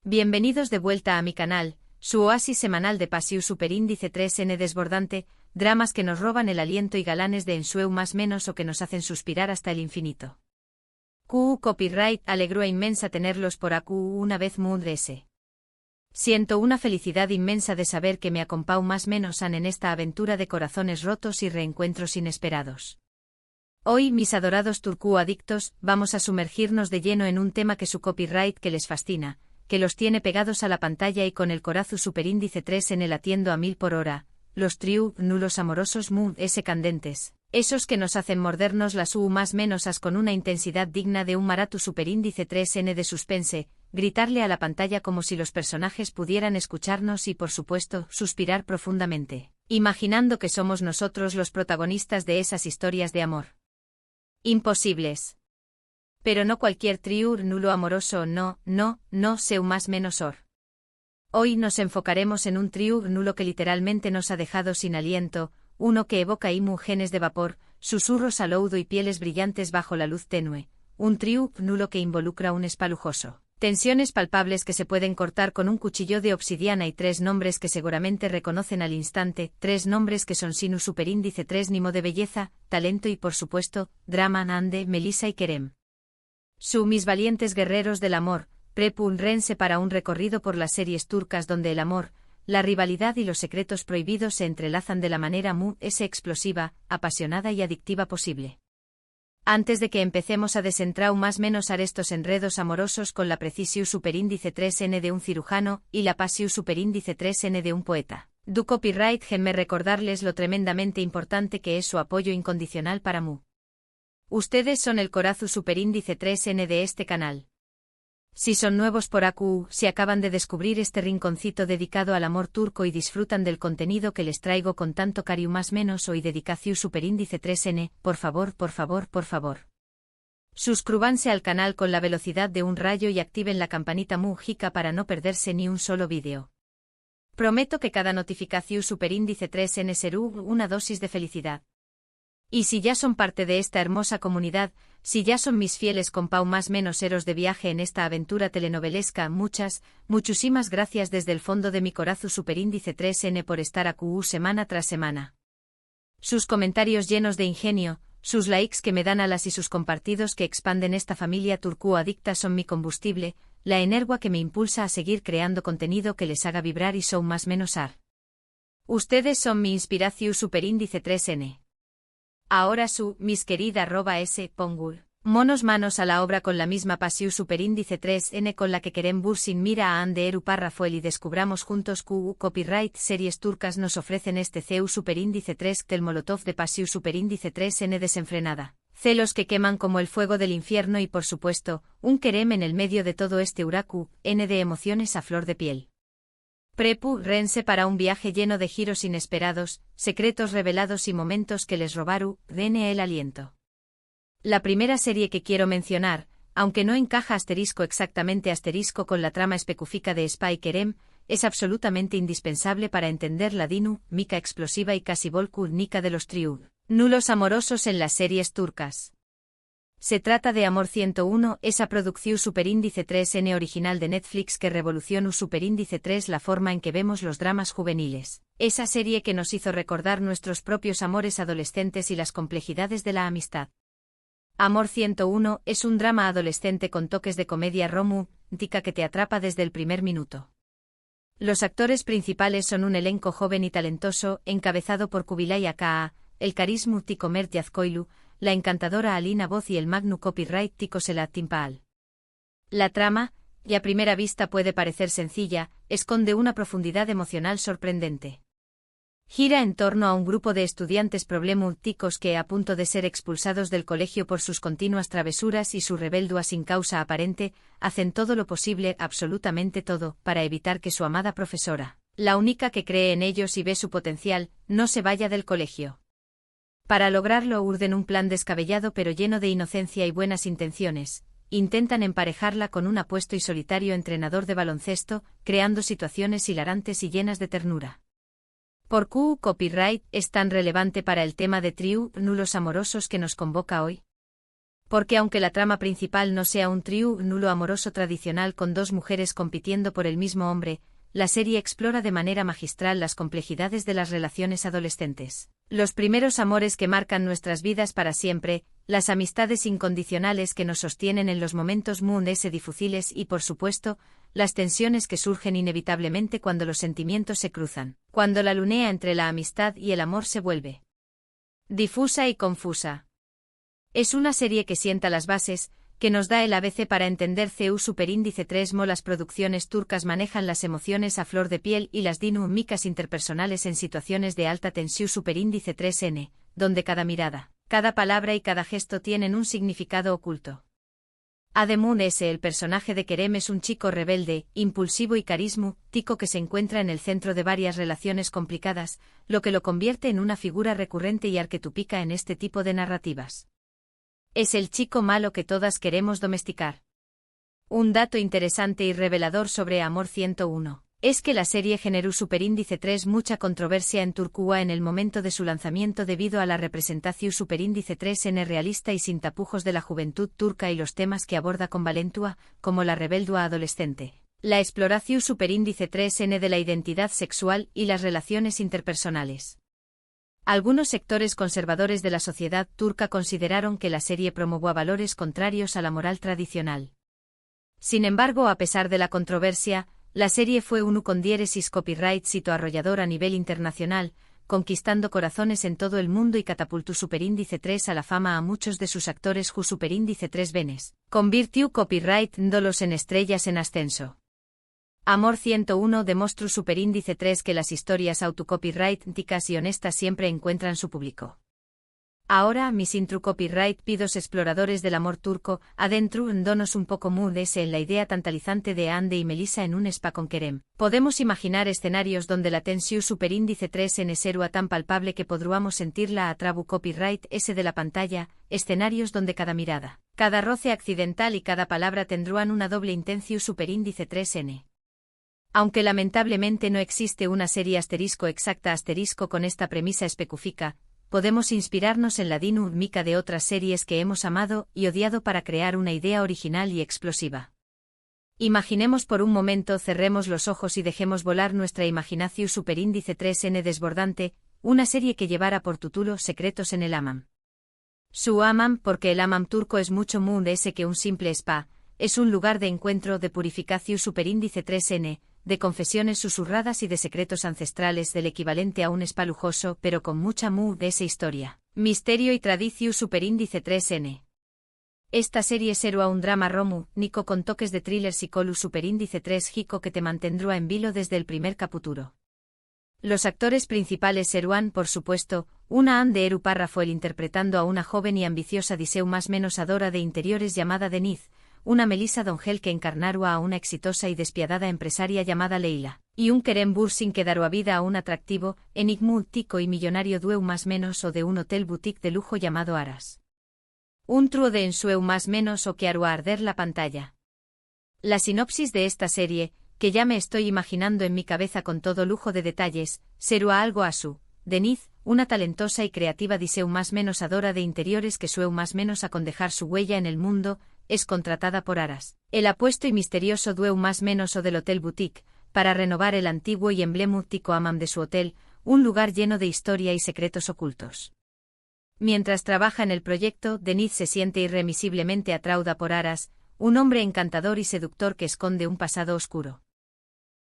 Bienvenidos de vuelta a mi canal, su oasis semanal de Pasiu Superíndice 3N desbordante, dramas que nos roban el aliento y galanes de ensueu más menos o que nos hacen suspirar hasta el infinito. QU Copyright alegró inmensa tenerlos por AQU una vez S. Siento una felicidad inmensa de saber que me acompau más menos han en esta aventura de corazones rotos y reencuentros inesperados. Hoy, mis adorados Turku adictos, vamos a sumergirnos de lleno en un tema que su copyright que les fascina, que los tiene pegados a la pantalla y con el corazu superíndice 3 en el latiendo a 1000 por hora, los nulos amorosos candentes, esos que nos hacen mordernos las más menos as con una intensidad digna de un maratu superíndice 3N de suspense, gritarle a la pantalla como si los personajes pudieran escucharnos y por supuesto, suspirar profundamente, imaginando que somos nosotros los protagonistas de esas historias de amor. Imposibles. Pero no cualquier nulo amoroso no, seu más menos or. Hoy nos enfocaremos en un nulo que literalmente nos ha dejado sin aliento, uno que evoca genes de vapor, susurros al oído y pieles brillantes bajo la luz tenue, un nulo que involucra un espalujoso. Tensiones palpables que se pueden cortar con un cuchillo de obsidiana y tres nombres que seguramente reconocen al instante, tres nombres que son sinu superíndice 3 nimo de belleza, talento y por supuesto, drama Nande, Melissa y Kerem. Mis valientes guerreros del amor, prepúrense para un recorrido por las series turcas donde el amor, la rivalidad y los secretos prohibidos se entrelazan de la manera explosiva, apasionada y adictiva posible. Antes de que empecemos a desentrar más menos a estos enredos amorosos con la Precisiu superíndice 3N de un cirujano y la Pasiu superíndice 3N de un poeta, du copyright genme recordarles lo tremendamente importante que es su apoyo incondicional para mu. Ustedes son el corazu superíndice 3N de este canal. Si son nuevos por AQU, si acaban de descubrir este rinconcito dedicado al amor turco y disfrutan del contenido que les traigo con tanto cariño más menos hoy dedicaciu superíndice 3N, por favor. Suscríbanse al canal con la velocidad de un rayo y activen la campanita mújica para no perderse ni un solo vídeo. Prometo que cada notificación superíndice 3N será una dosis de felicidad. Y si ya son parte de esta hermosa comunidad, si ya son mis fieles compau más menos heros de viaje en esta aventura telenovelesca, muchísimas gracias desde el fondo de mi corazu superíndice 3N por estar AQU semana tras semana. Sus comentarios llenos de ingenio, sus likes que me dan alas y sus compartidos que expanden esta familia turku adicta son mi combustible, la energía que me impulsa a seguir creando contenido que les haga vibrar y son más menos ar. Ustedes son mi inspiraciu superíndice 3N. Ahora mis querida @s pongul. Monos manos a la obra con la misma Pasiu superíndice 3N con la que Kerem Bürsin mira a Anderu Parrafuel y descubramos juntos QU Copyright series turcas nos ofrecen este CEU superíndice 3 del Molotov de Pasiu superíndice 3N desenfrenada. Celos que queman como el fuego del infierno y por supuesto, un Kerem en el medio de todo este huracu, N de emociones a flor de piel. Prepúrense para un viaje lleno de giros inesperados, secretos revelados y momentos que les robaru, den el aliento. La primera serie que quiero mencionar, aunque no encaja exactamente con la trama específica de Spy Kerem, es absolutamente indispensable para entender la dinámica explosiva y casi volcánica de los nulos amorosos en las series turcas. Se trata de Amor 101, esa producción superíndice 3N original de Netflix que revolucionó superíndice 3 la forma en que vemos los dramas juveniles. Esa serie que nos hizo recordar nuestros propios amores adolescentes y las complejidades de la amistad. Amor 101 es un drama adolescente con toques de comedia romántica que te atrapa desde el primer minuto. Los actores principales son un elenco joven y talentoso, encabezado por Kubilay Aka, el carismático Mert Yazkoylu, la encantadora Alina Voz y el magnu copyright Tico Selat Timpal. La trama, y a primera vista puede parecer sencilla, esconde una profundidad emocional sorprendente. Gira en torno a un grupo de estudiantes problemáticos que, a punto de ser expulsados del colegio por sus continuas travesuras y su rebeldía sin causa aparente, hacen todo lo posible, absolutamente todo, para evitar que su amada profesora, la única que cree en ellos y ve su potencial, no se vaya del colegio. Para lograrlo urden un plan descabellado pero lleno de inocencia y buenas intenciones. Intentan emparejarla con un apuesto y solitario entrenador de baloncesto, creando situaciones hilarantes y llenas de ternura. ¿Por qué copyright es tan relevante para el tema de nulos amorosos que nos convoca hoy? Porque aunque la trama principal no sea un triángulo amoroso tradicional con dos mujeres compitiendo por el mismo hombre, la serie explora de manera magistral las complejidades de las relaciones adolescentes. Los primeros amores que marcan nuestras vidas para siempre, las amistades incondicionales que nos sostienen en los momentos más difíciles y, por supuesto, las tensiones que surgen inevitablemente cuando los sentimientos se cruzan, cuando la línea entre la amistad y el amor se vuelve difusa y confusa. Es una serie que sienta las bases, que nos da el ABC para entender CU Superíndice 3. Las producciones turcas manejan las emociones a flor de piel y las dinámicas interpersonales en situaciones de alta tensión. Superíndice 3N, donde cada mirada, cada palabra y cada gesto tienen un significado oculto. Ademun S. El personaje de Kerem es un chico rebelde, impulsivo y carismático que se encuentra en el centro de varias relaciones complicadas, lo que lo convierte en una figura recurrente y arquetípica en este tipo de narrativas. Es el chico malo que todas queremos domesticar. Un dato interesante y revelador sobre Amor 101 es que la serie generó Superíndice 3 mucha controversia en Turquía en el momento de su lanzamiento debido a la representación Superíndice 3N realista y sin tapujos de la juventud turca y los temas que aborda con valentua, como la rebeldía adolescente, la exploración Superíndice 3N de la identidad sexual y las relaciones interpersonales. Algunos sectores conservadores de la sociedad turca consideraron que la serie promovía valores contrarios a la moral tradicional. Sin embargo, a pesar de la controversia, la serie fue un con diéresis copyright sito arrollador a nivel internacional, conquistando corazones en todo el mundo y catapultó Superíndice 3 a la fama a muchos de sus actores. Superíndice 3 Venes convirtió copyright dolos en estrellas en ascenso. Amor 101 demostró Superíndice 3 que las historias autocopyrighticas y honestas siempre encuentran su público. Ahora, mis intro copyright pidos exploradores del amor turco, adentro donos un poco mudes en la idea tantalizante de Ande y Melissa en un spa con Kerem. Podemos imaginar escenarios donde la tensión Superíndice 3 en serua tan palpable que podríamos sentirla a trabu copyright S de la pantalla, escenarios donde cada mirada, cada roce accidental y cada palabra tendrán una doble intención Superíndice 3N. Aunque lamentablemente no existe una serie exacta con esta premisa específica, podemos inspirarnos en la dinámica de otras series que hemos amado y odiado para crear una idea original y explosiva. Imaginemos por un momento, cerremos los ojos y dejemos volar nuestra imaginación Superíndice 3N desbordante, una serie que llevara por título Secretos en el Hamam. Su Hamam, porque el Hamam turco es mucho más que un simple spa, es un lugar de encuentro de purificación Superíndice 3N, de confesiones susurradas y de secretos ancestrales del equivalente a un spa lujoso pero con mucha esa historia, misterio y tradición Superíndice 3N. Esta serie será un drama romántico con toques de thriller psicólogo Superíndice 3 Hico que te mantendrá en vilo desde el primer capítulo. Los actores principales serán, por supuesto, una Ande Eru Párrafo interpretando a una joven y ambiciosa Diseu más menos adora de interiores llamada Deniz, una Melissa Dongel que encarnará a una exitosa y despiadada empresaria llamada Leila, y un Kerem Bürsin que dará vida a un atractivo, enigmático y millonario dueu más menos o de un hotel boutique de lujo llamado Aras. Un truo de ensueu más menos o que hará arder la pantalla. La sinopsis de esta serie, que ya me estoy imaginando en mi cabeza con todo lujo de detalles, será algo así. Deniz, una talentosa y creativa Diseu más menos adora de interiores que sueu más menos a con dejar su huella en el mundo, es contratada por Aras, el apuesto y misterioso dueu más menos o del Hotel Boutique, para renovar el antiguo y emblemático Hamam de su hotel, un lugar lleno de historia y secretos ocultos. Mientras trabaja en el proyecto, Deniz se siente irremisiblemente atraída por Aras, un hombre encantador y seductor que esconde un pasado oscuro.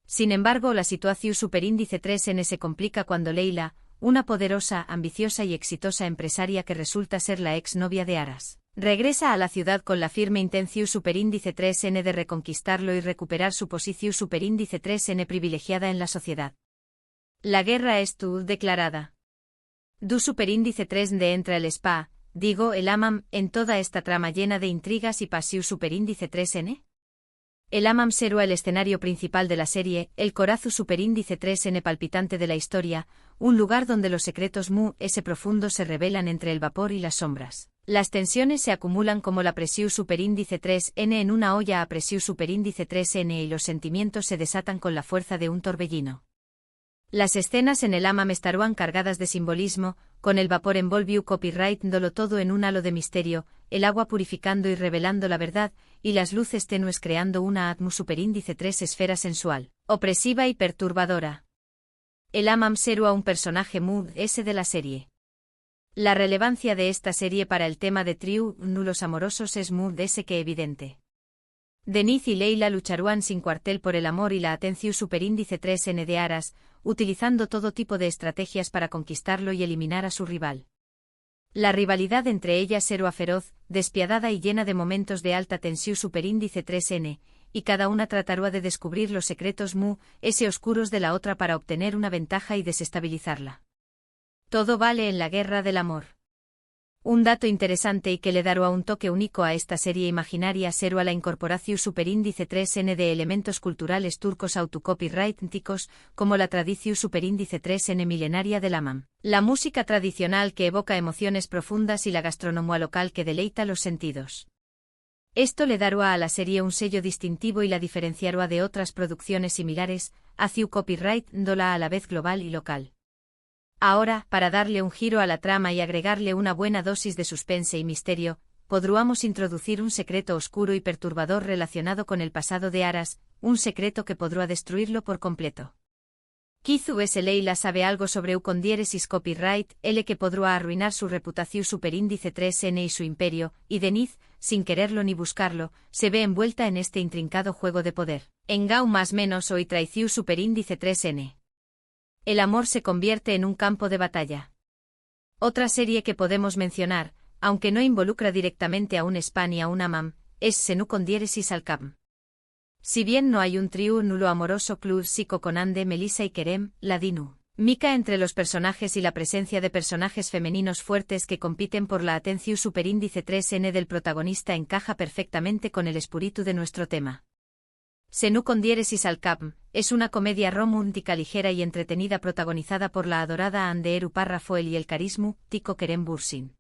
Sin embargo, la situación Superíndice 3N se complica cuando Leila, una poderosa, ambiciosa y exitosa empresaria que resulta ser la ex-novia de Aras, regresa a la ciudad con la firme intención Superíndice 3N de reconquistarlo y recuperar su posición Superíndice 3N privilegiada en la sociedad. La guerra es declarada. Du Superíndice 3D entra el spa, digo el Hamam, en toda esta trama llena de intrigas y pasión Superíndice 3N. El Hamam será el escenario principal de la serie, el corazón Superíndice 3N palpitante de la historia, un lugar donde los secretos profundos se revelan entre el vapor y las sombras. Las tensiones se acumulan como la presión Superíndice 3N en una olla a presión Superíndice 3N y los sentimientos se desatan con la fuerza de un torbellino. Las escenas en el AMAM estarán cargadas de simbolismo, con el vapor envolvió copyright-dolo todo en un halo de misterio, el agua purificando y revelando la verdad, y las luces tenues creando una atmósfera superíndice 3 esfera sensual, opresiva y perturbadora. El AMAM será un personaje muy S de la serie. La relevancia de esta serie para el tema de nulos amorosos es muy S que evidente. Denise y Leila lucharán sin cuartel por el amor y la atención superíndice 3N de Aras, utilizando todo tipo de estrategias para conquistarlo y eliminar a su rival. La rivalidad entre ellas será feroz, despiadada y llena de momentos de alta tensión superíndice 3N, y cada una tratará de descubrir los secretos oscuros de la otra para obtener una ventaja y desestabilizarla. Todo vale en la guerra del amor. Un dato interesante y que le dará un toque único a esta serie imaginaria será la incorporación superíndice 3N de elementos culturales turcos autocopyrighticos, como la tradición superíndice 3N milenaria del AMAM, la música tradicional que evoca emociones profundas y la gastronomía local que deleita los sentidos. Esto le dará a la serie un sello distintivo y la diferenciará de otras producciones similares, hacia copyright-dola a la vez global y local. Ahora, para darle un giro a la trama y agregarle una buena dosis de suspense y misterio, podríamos introducir un secreto oscuro y perturbador relacionado con el pasado de Aras, un secreto que podrá destruirlo por completo. Kizu S. Leila sabe algo sobre Ucondiéresis copyright, L que podrá arruinar su reputación superíndice 3N y su imperio, y Denise, sin quererlo ni buscarlo, se ve envuelta en este intrincado juego de poder. Engau más menos hoy traición superíndice 3N. El amor se convierte en un campo de batalla. Otra serie que podemos mencionar, aunque no involucra directamente a un Span y a un AMAM, es Senucondiéresis Alcam. Si bien no hay un trío nulo amoroso clásico con Ande, Melissa y Kerem, la dinámica entre los personajes y la presencia de personajes femeninos fuertes que compiten por la atención superíndice 3N del protagonista encaja perfectamente con el espíritu de nuestro tema. Senucondiéresis Alcam es una comedia romántica ligera y entretenida protagonizada por la adorada Hande Eru Parrafoel y el carismático Kerem Bürsin.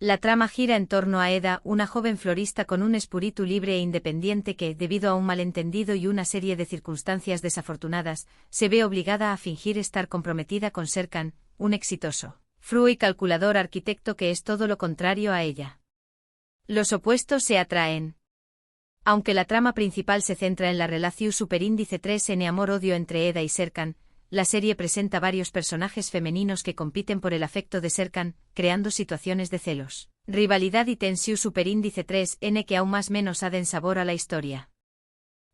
La trama gira en torno a Eda, una joven florista con un espíritu libre e independiente que, debido a un malentendido y una serie de circunstancias desafortunadas, se ve obligada a fingir estar comprometida con Serkan, un exitoso, fruo y calculador arquitecto que es todo lo contrario a ella. Los opuestos se atraen. Aunque la trama principal se centra en la relación superíndice 3N amor-odio entre Eda y Serkan, la serie presenta varios personajes femeninos que compiten por el afecto de Serkan, creando situaciones de celos, rivalidad y tensión superíndice 3N que aún más menos den sabor a la historia.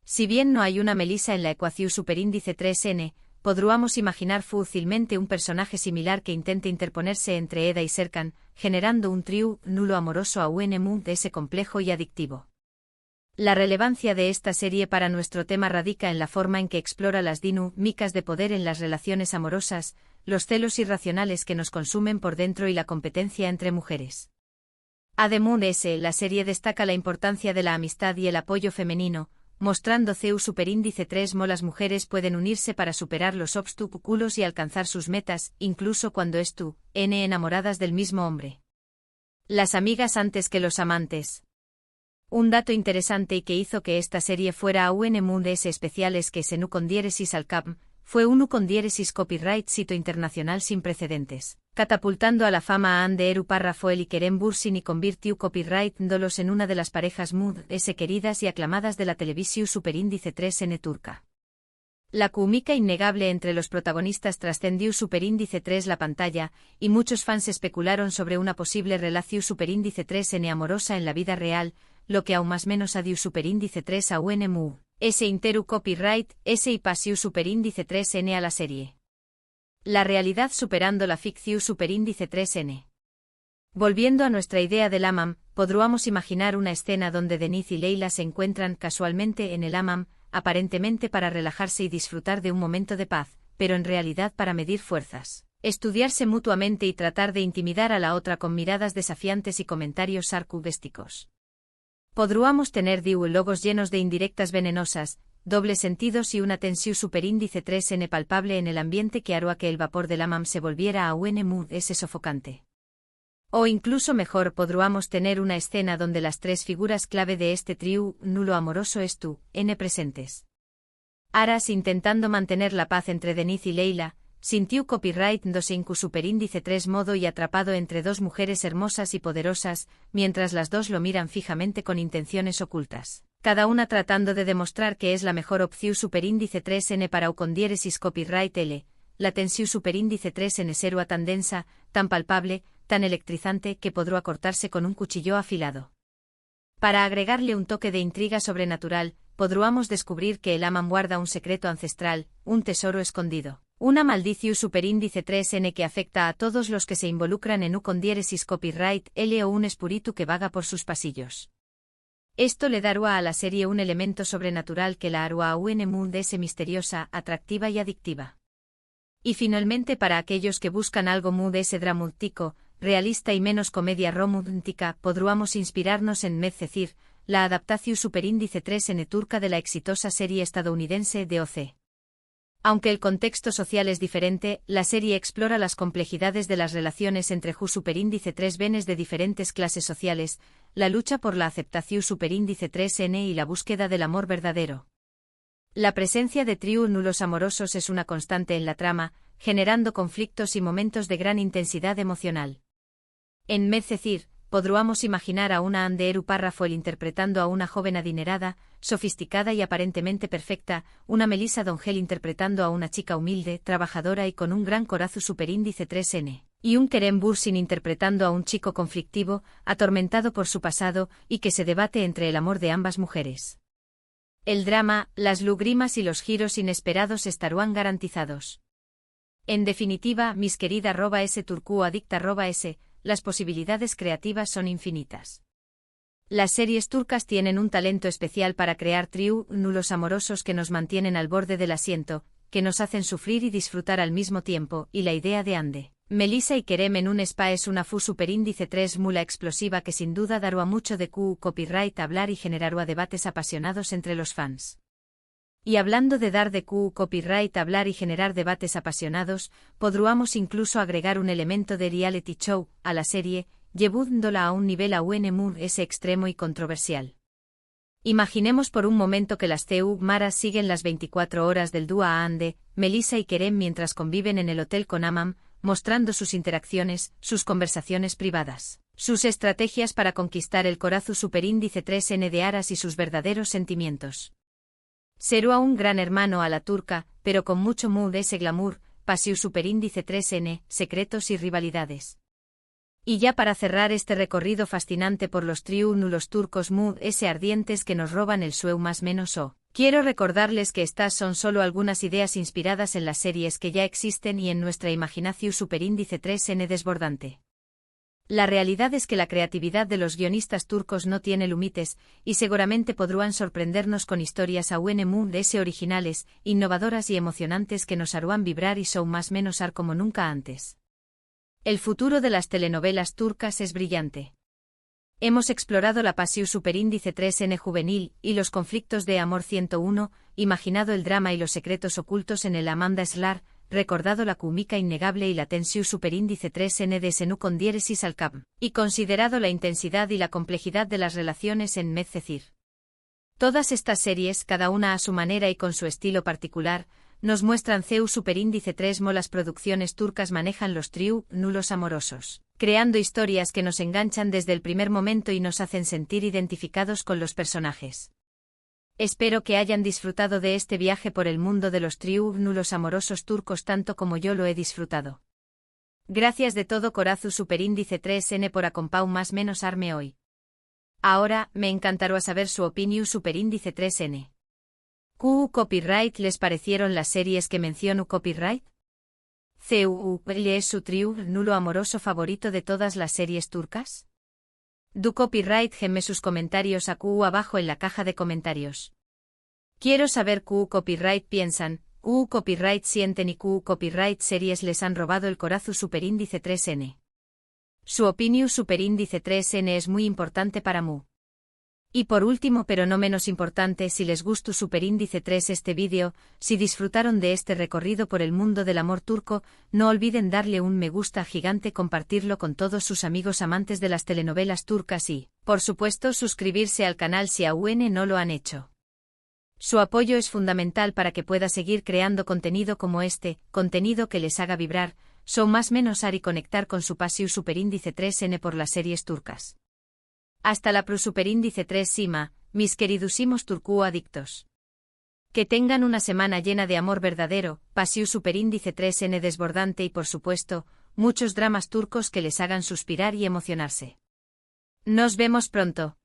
Si bien no hay una Melissa en la ecuación superíndice 3N, podríamos imaginar fácilmente un personaje similar que intente interponerse entre Eda y Serkan, generando un trío nulo amoroso a un de ese complejo y adictivo. La relevancia de esta serie para nuestro tema radica en la forma en que explora las dinámicas de poder en las relaciones amorosas, los celos irracionales que nos consumen por dentro y la competencia entre mujeres. Además, la serie destaca la importancia de la amistad y el apoyo femenino, mostrando CEU superíndice 3 las mujeres pueden unirse para superar los obstáculos y alcanzar sus metas, incluso cuando enamoradas del mismo hombre. Las amigas antes que los amantes. Un dato interesante y que hizo que esta serie fuera a un especial es que Senucondiéresis Alcam fue un Ucondiéresis copyright sito internacional sin precedentes, catapultando a la fama a Hande Eru Parrafoel y Kerem Bürsin y convirtió copyright-dolos en una de las parejas queridas y aclamadas de la televisión superíndice 3N turca. La química innegable entre los protagonistas trascendió superíndice 3 la pantalla, y muchos fans especularon sobre una posible relación superíndice 3N amorosa en la vida real, lo que aún más menos adiu superíndice 3 a UNMU, ese interu copyright, ese y pasiu superíndice 3N a la serie. La realidad superando la ficción superíndice 3N. Volviendo a nuestra idea del AMAM, podríamos imaginar una escena donde Denise y Leila se encuentran casualmente en el AMAM, aparentemente para relajarse y disfrutar de un momento de paz, pero en realidad para medir fuerzas, estudiarse mutuamente y tratar de intimidar a la otra con miradas desafiantes y comentarios sarcásticos. Podríamos tener diálogos llenos de indirectas venenosas, dobles sentidos y una tensión superíndice 3N palpable en el ambiente que hará que el vapor del AMAM se volviera a un ese sofocante. O incluso mejor podríamos tener una escena donde las tres figuras clave de este trío nulo amoroso es tú, N presentes. Aras, intentando mantener la paz entre Deniz y Leila, sintió copyright 2 en superíndice 3 modo y atrapado entre dos mujeres hermosas y poderosas, mientras las dos lo miran fijamente con intenciones ocultas, cada una tratando de demostrar que es la mejor opción superíndice 3n para u con diéresis copyright L, la tensión superíndice 3n serua tan densa, tan palpable, tan electrizante que podrá acortarse con un cuchillo afilado. Para agregarle un toque de intriga sobrenatural, podríamos descubrir que el Aman guarda un secreto ancestral, un tesoro escondido. Una maldición superíndice 3n que afecta a todos los que se involucran en u con diéresis copyright L o un espíritu que vaga por sus pasillos. Esto le dará a la serie un elemento sobrenatural que la hará a un mundo misteriosa, atractiva y adictiva. Y finalmente para aquellos que buscan algo mood dramático, realista y menos comedia romántica, podríamos inspirarnos en Medcezir, la adaptación superíndice 3n turca de la exitosa serie estadounidense de OC. Aunque el contexto social es diferente, la serie explora las complejidades de las relaciones entre superíndice 3 benes de diferentes clases sociales, la lucha por la aceptación superíndice 3n y la búsqueda del amor verdadero. La presencia de triángulos amorosos es una constante en la trama, generando conflictos y momentos de gran intensidad emocional. En Medcezir, podríamos imaginar a una Anderu Parrafoel interpretando a una joven adinerada, sofisticada y aparentemente perfecta, una Melissa Dongel interpretando a una chica humilde, trabajadora y con un gran corazón superíndice 3n, y un Kerem Bürsin interpretando a un chico conflictivo, atormentado por su pasado, y que se debate entre el amor de ambas mujeres. El drama, las lugrimas y los giros inesperados estarán garantizados. En definitiva, mis querida @s turcu adicta @s, las posibilidades creativas son infinitas. Las series turcas tienen un talento especial para crear triángulos amorosos que nos mantienen al borde del asiento, que nos hacen sufrir y disfrutar al mismo tiempo, y la idea de Ande, Melissa y Kerem en un spa es una superíndice 3 mula explosiva que sin duda dará mucho de copyright hablar y generará debates apasionados entre los fans. Y hablando de dar de copyright hablar y generar debates apasionados, podríamos incluso agregar un elemento de reality show a la serie, llevándola a un nivel aún más extremo y controversial. Imaginemos por un momento que las maras siguen las 24 horas del dúo a Ande, Melissa y Kerem mientras conviven en el hotel con Amam, mostrando sus interacciones, sus conversaciones privadas, sus estrategias para conquistar el corazón superíndice 3n de Aras y sus verdaderos sentimientos. Será un gran hermano a la turca, pero con mucho mood glamour, pasión superíndice 3n, secretos y rivalidades. Y ya para cerrar este recorrido fascinante por los triángulos turcos mood ardientes que nos roban el sueño más menos o. Quiero recordarles que estas son solo algunas ideas inspiradas en las series que ya existen y en nuestra imaginación superíndice 3n desbordante. La realidad es que la creatividad de los guionistas turcos no tiene límites, y seguramente podrán sorprendernos con historias aún más originales, innovadoras y emocionantes que nos harán vibrar y son más menos como nunca antes. El futuro de las telenovelas turcas es brillante. Hemos explorado la pasión superíndice 3n juvenil y los conflictos de Amor 101, imaginado el drama y los secretos ocultos en el Amanda Slar, recordado la cómica innegable y la tensión superíndice 3n de Senú con diéresis al cap, y considerado la intensidad y la complejidad de las relaciones en Medcezir. Todas estas series, cada una a su manera y con su estilo particular, nos muestran superíndice 3 las producciones turcas manejan los triángulos amorosos, creando historias que nos enganchan desde el primer momento y nos hacen sentir identificados con los personajes. Espero que hayan disfrutado de este viaje por el mundo de los triángulos amorosos turcos tanto como yo lo he disfrutado. Gracias de todo corazón superíndice 3n por acompañar más menos arme hoy. Ahora, me encantará saber su opinión superíndice 3n. ¿Copyright les parecieron las series que menciono copyright? ¿Es su triángulo amoroso favorito de todas las series turcas? Du copyright gemme sus comentarios abajo en la caja de comentarios. Quiero saber copyright piensan, copyright sienten y copyright series les han robado el corazón superíndice 3n. Su opinión superíndice 3n es muy importante para mu. Y por último pero no menos importante, si les gustó superíndice 3 este vídeo, si disfrutaron de este recorrido por el mundo del amor turco, no olviden darle un me gusta gigante, compartirlo con todos sus amigos amantes de las telenovelas turcas y, por supuesto, suscribirse al canal si aún no lo han hecho. Su apoyo es fundamental para que pueda seguir creando contenido como este, contenido que les haga vibrar, son más menos ar y conectar con su pasiu superíndice 3N por las series turcas. Hasta la superíndice 3 Sima, mis queridusimos turcú adictos. Que tengan una semana llena de amor verdadero, pasiu superíndice 3N desbordante y por supuesto, muchos dramas turcos que les hagan suspirar y emocionarse. Nos vemos pronto.